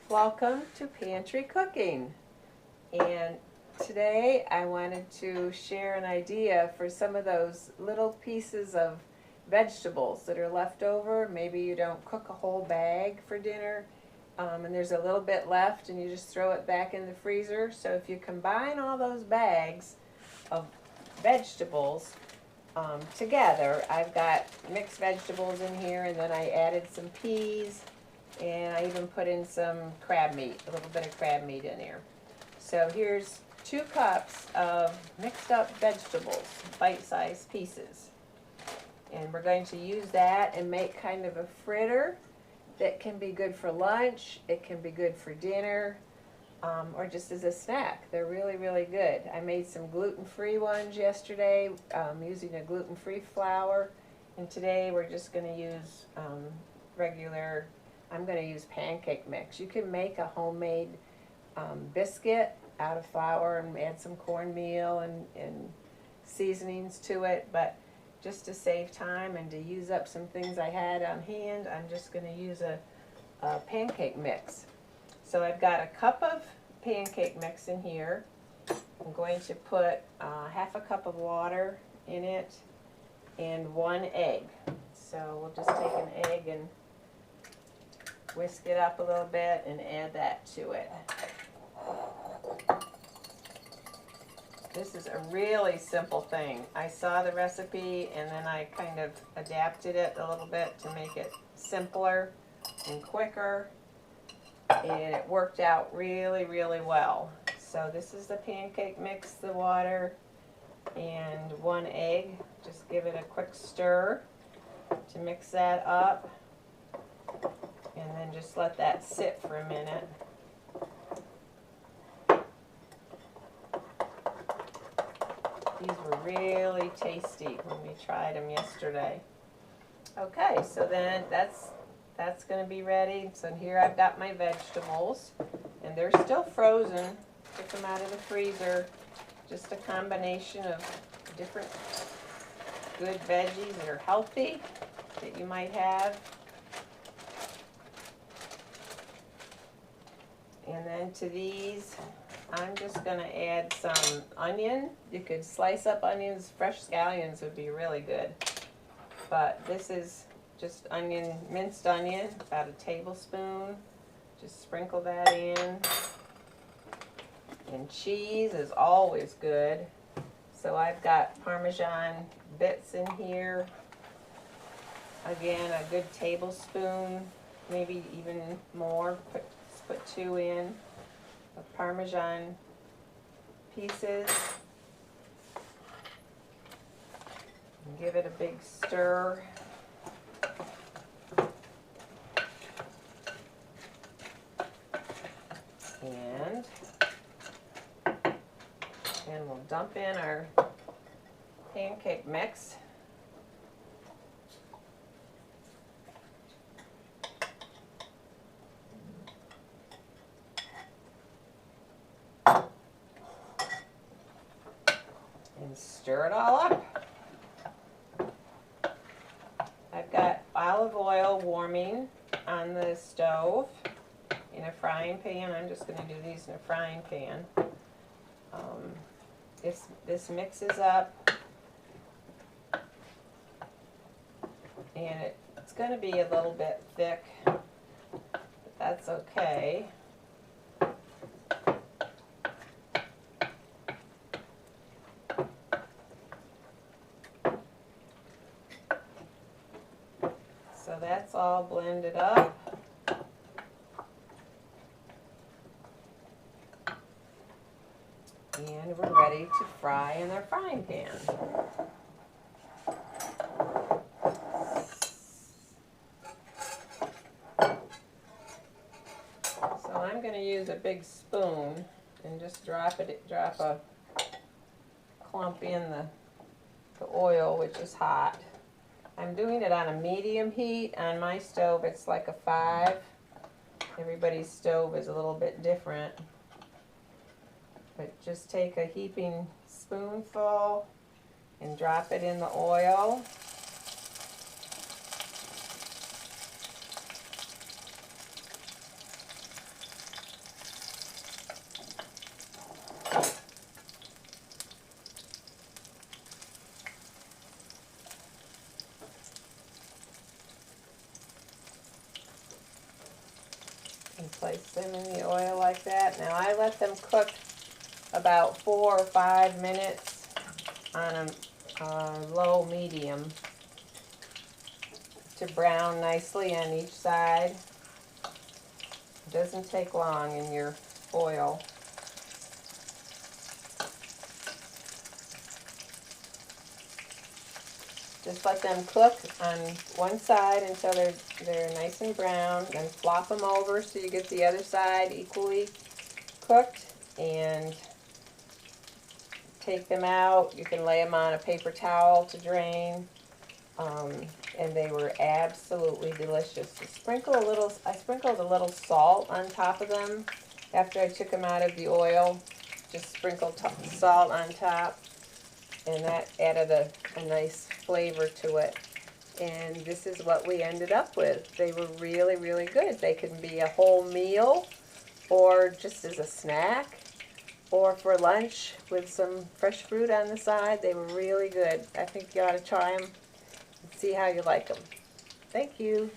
Welcome to Pantry Cooking, and today I wanted to share an idea for some of those little pieces of vegetables that are left over. Maybe you don't cook a whole bag for dinner, and there's a little bit left and you just throw it back in the freezer. So if you combine all those bags of vegetables together, I've got mixed vegetables in here, and then I added some peas, and I even put in some crab meat, a little bit of crab meat in there. So here's 2 cups of mixed up vegetables, bite-sized pieces. And we're going to use that and make kind of a fritter that can be good for lunch, it can be good for dinner, or just as a snack. They're really, really good. I made some gluten-free ones yesterday using a gluten-free flour, and today we're just going to use regular, I'm going to use pancake mix. You can make a homemade biscuit out of flour and add some cornmeal and seasonings to it, but just to save time and to use up some things I had on hand, I'm just going to use a pancake mix. So I've got a cup of pancake mix in here. I'm going to put half a cup of water in it and 1 egg. So we'll just take an egg and whisk it up a little bit and add that to it. This is a really simple thing. I saw the recipe and then I kind of adapted it a little bit to make it simpler and quicker, and it worked out really, really well. So this is the pancake mix, the water, and 1 egg. Just give it a quick stir to mix that up, and then just let that sit for a minute. These were really tasty when we tried them yesterday. Okay, so then that's going to be ready. So here I've got my vegetables, and they're still frozen. Took them out of the freezer. Just a combination of different good veggies that are healthy that you might have. And then to these, I'm just going to add some onion. You could slice up onions. Fresh scallions would be really good. But this is just onion, minced onion, about a tablespoon. Just sprinkle that in. And cheese is always good. So I've got Parmesan bits in here. Again, a good tablespoon, maybe even more. Put 2 in of Parmesan pieces. And give it a big stir. And we'll dump in our pancake mix. And stir it all up. I've got olive oil warming on the stove in a frying pan. I'm just going to do these in a frying pan. This mixes up, and it's going to be a little bit thick, but that's okay. So that's all blended up. And we're ready to fry in our frying pan. So I'm going to use a big spoon and just drop a clump in the oil, which is hot. I'm doing it on a medium heat. On my stove it's like a 5. Everybody's stove is a little bit different. But just take a heaping spoonful and drop it in the oil. And place them in the oil like that. Now I let them cook about 4 or 5 minutes on a low medium to brown nicely on each side. It doesn't take long in your oil. Just let them cook on one side until they're nice and brown. Then flop them over so you get the other side equally cooked. And take them out. You can lay them on a paper towel to drain. And they were absolutely delicious. I sprinkled a little salt on top of them after I took them out of the oil. Just sprinkled salt on top. And that added a nice flavor to it. And this is what we ended up with. They were really, really good. They can be a whole meal, or just as a snack, or for lunch with some fresh fruit on the side. They were really good. I think you ought to try them and see how you like them. Thank you.